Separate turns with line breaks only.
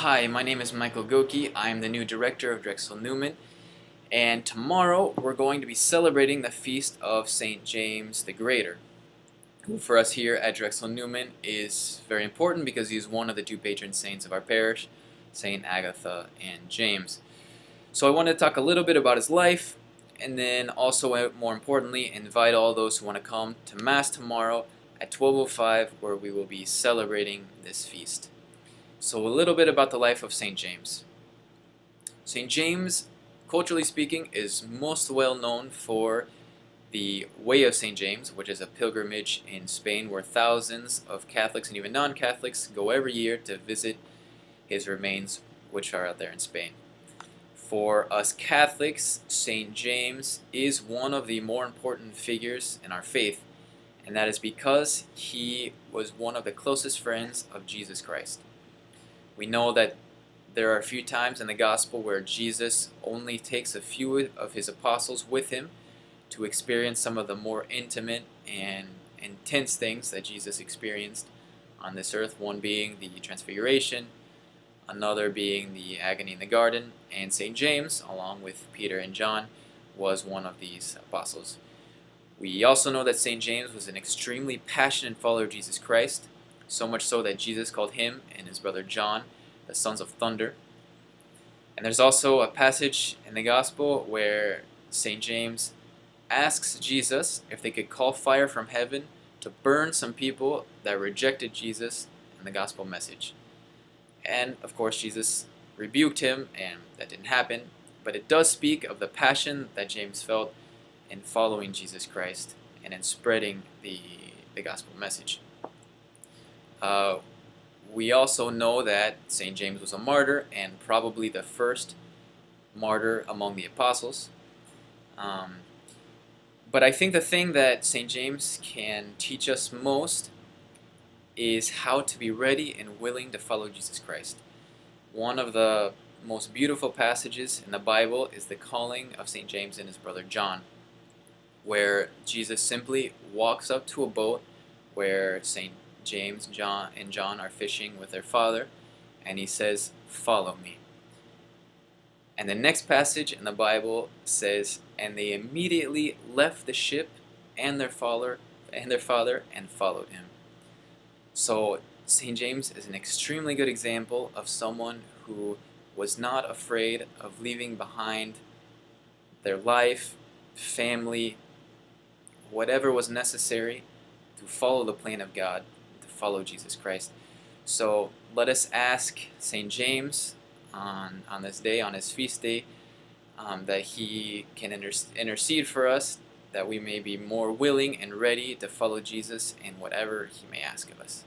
Hi, my name is Michael Goki. I am the new director of Drexel Newman, and tomorrow we're going to be celebrating the feast of St. James the Greater, who for us here at Drexel Newman is very important because he's one of the two patron saints of our parish, St. Agatha and James. So I want to talk a little bit about his life, and then also, more importantly, invite all those who want to come to Mass tomorrow at 12:05, where we will be celebrating this feast. So a little bit about the life of St. James. St. James, culturally speaking, is most well known for the Way of St. James, which is a pilgrimage in Spain where thousands of Catholics and even non-Catholics go every year to visit his remains, which are out there in Spain. For us Catholics, St. James is one of the more important figures in our faith, and that is because he was one of the closest friends of Jesus Christ. We know that there are a few times in the gospel where Jesus only takes a few of his apostles with him to experience some of the more intimate and intense things that Jesus experienced on this earth, one being the Transfiguration, another being the agony in the garden, and St. James, along with Peter and John, was one of these apostles. We also know that St. James was an extremely passionate follower of Jesus Christ, so much so that Jesus called him and his brother John the sons of thunder. And there's also a passage in the gospel where St. James asks Jesus if they could call fire from heaven to burn some people that rejected Jesus and the gospel message. And of course Jesus rebuked him, and that didn't happen, but it does speak of the passion that James felt in following Jesus Christ and in spreading the gospel message. We also know that St. James was a martyr, and probably the first martyr among the apostles. But I think the thing that St. James can teach us most is how to be ready and willing to follow Jesus Christ. One of the most beautiful passages in the Bible is the calling of St. James and his brother John, where Jesus simply walks up to a boat where St. James, John, and John are fishing with their father, and he says, "Follow me." And the next passage in the Bible says, "And they immediately left the ship and their father and followed him." So St. James is an extremely good example of someone who was not afraid of leaving behind their life, family, whatever was necessary to follow the plan of God, to follow Jesus Christ. So let us ask St. James on this day, on his feast day, that he can intercede for us, that we may be more willing and ready to follow Jesus in whatever he may ask of us.